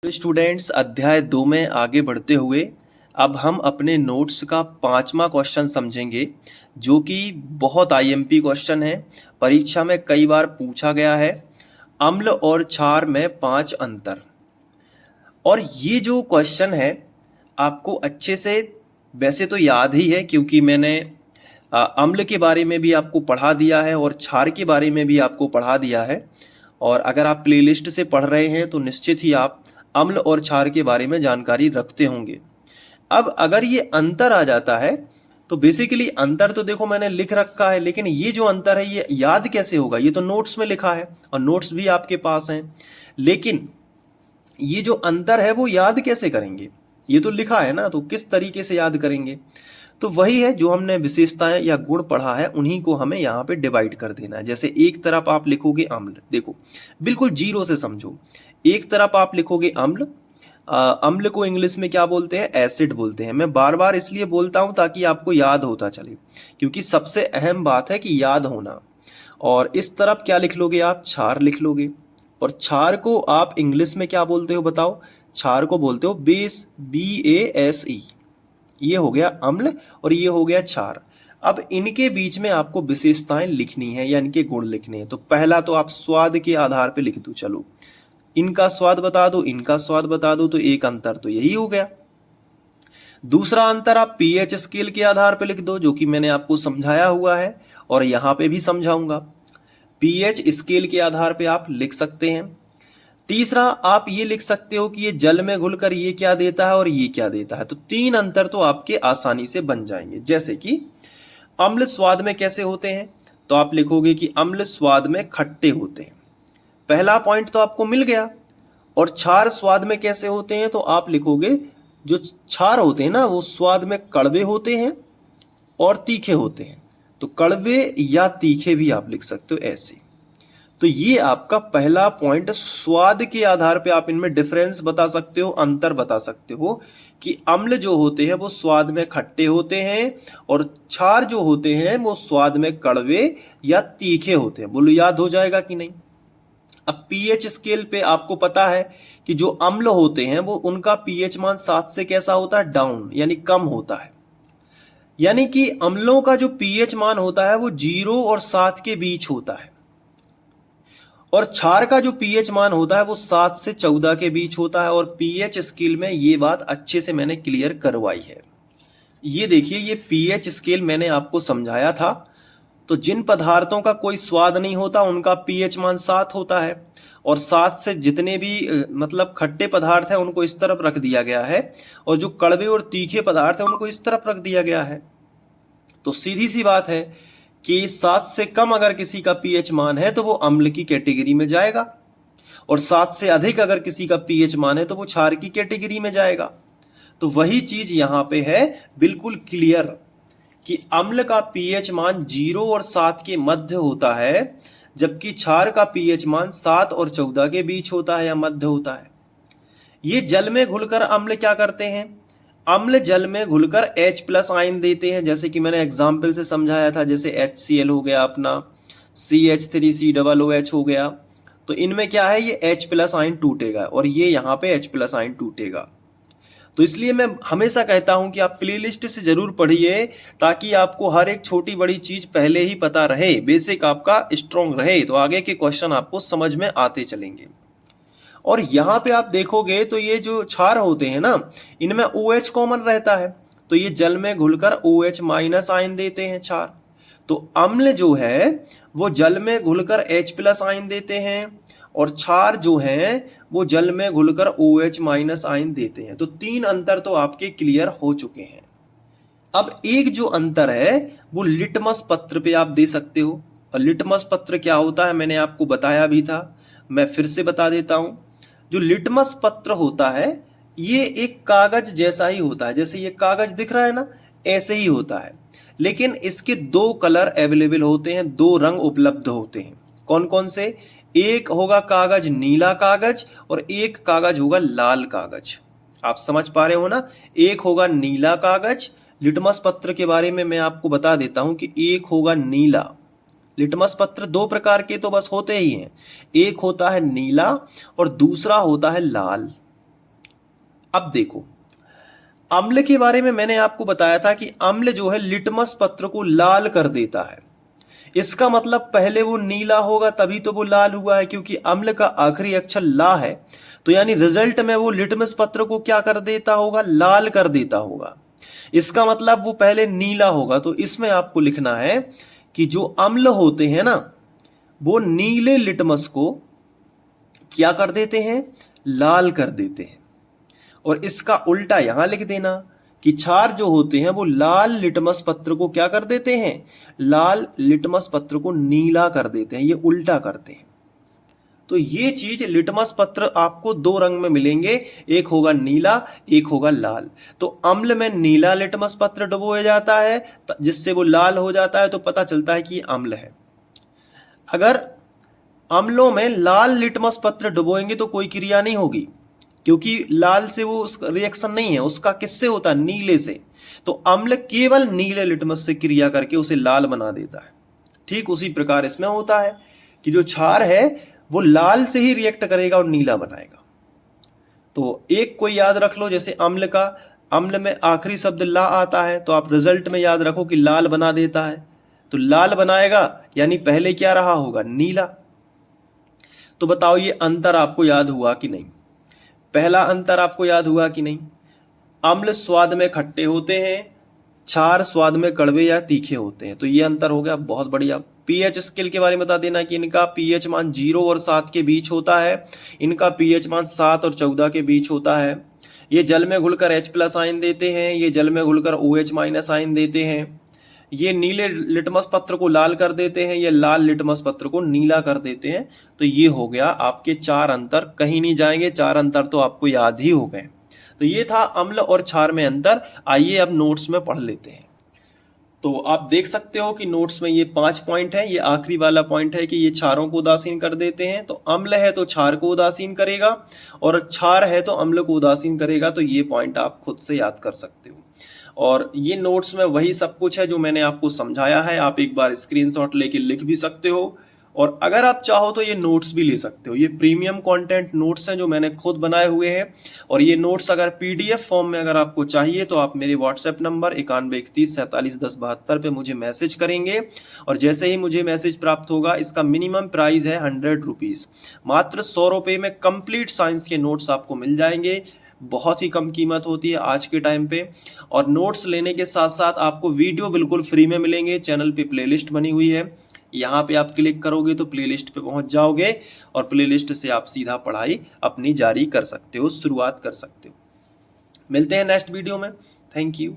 Students, अध्याय 2 में आगे बढ़ते हुए अब हम अपने नोट्स का 5वां क्वेश्चन समझेंगे, जो कि बहुत आईएमपी क्वेश्चन है। परीक्षा में कई बार पूछा गया है। अम्ल और क्षार में 5 अंतर। और ये जो क्वेश्चन है आपको अच्छे से वैसे तो याद ही है, क्योंकि मैंने अम्ल के बारे में भी आपको पढ़ा दिया है और क्षार के बारे में भी आपको पढ़ा दिया है। और अगर आप प्लेलिस्ट से पढ़ रहे हैं तो निश्चित ही आप अम्ल और क्षार के बारे में जानकारी रखते होंगे। अब अगर ये अंतर आ जाता है तो बेसिकली अंतर तो देखो मैंने लिख रखा है, लेकिन ये जो अंतर है ये याद कैसे होगा? ये तो नोट्स में लिखा है और नोट्स भी आपके पास हैं, लेकिन ये जो अंतर है वो याद कैसे करेंगे? ये तो लिखा है ना, तो किस तरीके से याद करेंगे? तो वही है जो हमने विशेषताएं या गुण पढ़ा है, उन्हीं को हमें यहाँ पे डिवाइड कर देना है। जैसे एक तरफ आप लिखोगे अम्ल, देखो बिल्कुल जीरो से समझो। एक तरफ आप लिखोगे अम्ल, अम्ल को इंग्लिश में क्या बोलते हैं? एसिड बोलते हैं। मैं बार बार इसलिए बोलता हूं ताकि आपको याद होता चले, क्योंकि सबसे अहम बात है कि याद होना। और इस तरफ क्या लिख लोगे आप? क्षार लिख लोगे। और क्षार को आप इंग्लिश में क्या बोलते हो बताओ? क्षार को बोलते हो बेस, BASE। ये हो गया अम्ल और ये हो गया क्षार। अब इनके बीच में आपको विशेषताएं लिखनी है या इनके गुण लिखने हैं। तो पहला तो आप स्वाद के आधार पे लिख दो। चलो इनका स्वाद बता दो, इनका स्वाद बता दो, तो एक अंतर तो यही हो गया। दूसरा अंतर आप पीएच स्केल के आधार पे लिख दो, जो कि मैंने आपको समझाया हुआ है और यहां पे भी समझाऊंगा। पीएच स्केल के आधार पे आप लिख सकते हैं। तीसरा आप ये लिख सकते हो कि ये जल में घुलकर ये क्या देता है और ये क्या देता है। तो 3 अंतर तो आपके आसानी से बन जाएंगे। जैसे कि अम्ल स्वाद में कैसे होते हैं, तो आप लिखोगे कि अम्ल स्वाद में खट्टे होते हैं। पहला पॉइंट तो आपको मिल गया। और क्षार स्वाद में कैसे होते हैं, तो आप लिखोगे जो क्षार होते हैं ना वो स्वाद में कड़वे होते हैं और तीखे होते हैं। तो कड़वे या तीखे भी आप लिख सकते हो ऐसे। तो ये आपका पहला पॉइंट। स्वाद के आधार पे आप इनमें डिफरेंस बता सकते हो, अंतर बता सकते हो कि अम्ल जो होते हैं वो स्वाद में खट्टे होते हैं और क्षार जो होते हैं वो स्वाद में कड़वे या तीखे होते हैं। बोलो याद हो जाएगा कि नहीं? अब पीएच स्केल पे आपको पता है कि जो अम्ल होते हैं वो उनका पीएच मान 7 से कैसा होता है? डाउन, यानी कम होता है। यानी कि अम्लों का जो पीएच मान होता है वो 0 और 7 के बीच होता है। और क्षार का जो पीएच मान होता है वो 7 से 14 के बीच होता है। और पीएच स्केल में ये बात अच्छे से मैंने क्लियर करवाई है। ये देखिए, ये पीएच स्केल मैंने आपको समझाया था। तो जिन पदार्थों का कोई स्वाद नहीं होता उनका पीएच मान 7 होता है, और 7 से जितने भी मतलब खट्टे पदार्थ हैं उनको इस तरफ रख दिया गया है, और जो कड़वे और तीखे पदार्थ हैं उनको इस तरफ रख दिया गया है। तो सीधी सी बात है कि 7 से कम अगर किसी का पीएच मान है तो वो अम्ल की कैटेगरी में जाएगा, और 7 से अधिक अगर किसी का पीएच मान है तो वो क्षार की कैटेगरी में जाएगा। तो वही चीज यहां पे है, बिल्कुल क्लियर, कि अम्ल का पीएच मान 0 और 7 के मध्य होता है, जबकि क्षार का पीएच मान 7 और 14 के बीच होता है या मध्य होता है। ये जल में घुलकर अम्ल क्या करते हैं? अम्ल जल में घुलकर H+ आयन देते हैं, जैसे कि मैंने एग्जाम्पल से समझाया था। जैसे HCl हो गया अपना, CH3COOH हो गया। तो इनमें क्या है, ये H+ आयन टूटेगा और ये यहाँ पे H+ आयन टूटेगा। तो इसलिए मैं हमेशा कहता हूं कि आप प्लेलिस्ट से जरूर पढ़िए, ताकि आपको हर एक छोटी बड़ी चीज पहले ही पता रहे, बेसिक आपका स्ट्रॉन्ग रहे, तो आगे के क्वेश्चन आपको समझ में आते चलेंगे। और यहाँ पे आप देखोगे तो ये जो क्षार होते हैं ना, इनमें OH कॉमन रहता है, तो ये जल में घुलकर OH- आयन देते हैं क्षार। तो अम्ल जो है वो जल में घुलकर H+ आयन देते हैं, और क्षार जो है वो जल में घुलकर OH- आयन देते हैं। तो 3 अंतर तो आपके क्लियर हो चुके हैं। अब एक जो अंतर है वो लिटमस पत्र पे आप दे सकते हो। और लिटमस पत्र क्या होता है मैंने आपको बताया भी था, मैं फिर से बता देता हूं। जो लिटमस पत्र होता है ये एक कागज जैसा ही होता है। जैसे ये कागज दिख रहा है ना, ऐसे ही होता है, लेकिन इसके 2 कलर अवेलेबल होते हैं, 2 रंग उपलब्ध होते हैं। कौन कौन से? एक होगा कागज नीला कागज और एक कागज होगा लाल कागज। आप समझ पा रहे हो ना? एक होगा नीला कागज। लिटमस पत्र के बारे में मैं आपको बता देता हूं कि एक होगा नीला। लिटमस पत्र 2 प्रकार के तो बस होते ही हैं, एक होता है नीला और दूसरा होता है लाल। अब देखो, अम्ल के बारे में मैंने आपको बताया था कि अम्ल जो है लिटमस पत्र को लाल कर देता है। इसका मतलब पहले वो नीला होगा तभी तो वो लाल हुआ है, क्योंकि अम्ल का आखिरी अक्षर ला है। तो यानी रिजल्ट में वो लिटमस पत्र को क्या कर देता होगा, लाल कर देता होगा। इसका मतलब वो पहले नीला होगा। तो इसमें आपको लिखना है कि जो अम्ल होते हैं ना, वो नीले लिटमस को क्या कर देते हैं, लाल कर देते हैं। और इसका उल्टा यहां लिख देना कि क्षार जो होते हैं वो लाल लिटमस पत्र को क्या कर देते हैं, लाल लिटमस पत्र को नीला कर देते हैं, ये उल्टा करते हैं। तो ये चीज लिटमस पत्र आपको दो रंग में मिलेंगे, एक होगा नीला, एक होगा लाल। तो अम्ल में नीला लिटमस पत्र डुबोया जाता है जिससे वो लाल हो जाता है, तो पता चलता है कि ये अम्ल है। अगर अम्लों में लाल लिटमस पत्र डुबोएंगे तो कोई क्रिया नहीं होगी, क्योंकि लाल से वो रिएक्शन नहीं है, उसका किससे होता है, नीले से। तो अम्ल केवल नीले लिटमस से क्रिया करके उसे लाल बना देता है। ठीक उसी प्रकार इसमें होता है कि जो क्षार है वो लाल से ही रिएक्ट करेगा और नीला बनाएगा। तो एक कोई याद रख लो, जैसे अम्ल का, अम्ल में आखिरी शब्द ला आता है, तो आप रिजल्ट में याद रखो कि लाल बना देता है। तो लाल बनाएगा यानी पहले क्या रहा होगा, नीला। तो बताओ ये अंतर आपको याद हुआ कि नहीं? पहला अंतर आपको याद हुआ कि नहीं? अम्ल स्वाद में खट्टे होते हैं, क्षार स्वाद में कड़वे या तीखे होते हैं। तो ये अंतर हो गया, बहुत बढ़िया। पीएच स्केल के बारे में बता देना कि इनका पीएच मान 0 और 7 के बीच होता है, इनका पीएच मान 7 और 14 के बीच होता है। ये जल में घुलकर H+ आयन देते हैं, ये जल में घुलकर OH- आयन देते हैं। ये नीले लिटमस पत्र को लाल कर देते हैं, ये लाल लिटमस पत्र को नीला कर देते हैं। तो ये हो गया आपके 4 अंतर, कहीं नहीं जाएंगे, 4 अंतर तो आपको याद ही हो गए। तो ये था अम्ल और क्षार में अंतर। आइए अब नोट्स में पढ़ लेते हैं। तो आप देख सकते हो कि नोट्स में ये 5 पॉइंट है। ये आखिरी वाला पॉइंट है कि ये क्षारों को उदासीन कर देते हैं। तो अम्ल है तो क्षार को उदासीन करेगा, और क्षार है तो अम्ल को उदासीन करेगा। तो ये पॉइंट आप खुद से याद कर सकते हो। और ये नोट्स में वही सब कुछ है जो मैंने आपको समझाया है। आप एक बार स्क्रीनशॉट लेके लिख भी सकते हो, और अगर आप चाहो तो ये नोट्स भी ले सकते हो। ये प्रीमियम कंटेंट नोट्स हैं जो मैंने खुद बनाए हुए हैं। और ये नोट्स अगर PDF फॉर्म में अगर आपको चाहिए तो आप मेरे WhatsApp नंबर 9131471072 पे मुझे मैसेज करेंगे, और जैसे ही मुझे मैसेज प्राप्त होगा, इसका मिनिमम प्राइस है 100 रुपीज़। मात्र 100 रुपये में कंप्लीट साइंस के नोट्स आपको मिल जाएंगे। बहुत ही कम कीमत होती है आज के टाइम पे। और नोट्स लेने के साथ साथ आपको वीडियो बिल्कुल फ्री में मिलेंगे। चैनल पे प्लेलिस्ट बनी हुई है, यहाँ पे आप क्लिक करोगे तो प्लेलिस्ट पे पहुंच जाओगे, और प्लेलिस्ट से आप सीधा पढ़ाई अपनी जारी कर सकते हो, शुरुआत कर सकते हो। मिलते हैं नेक्स्ट वीडियो में। Thank you.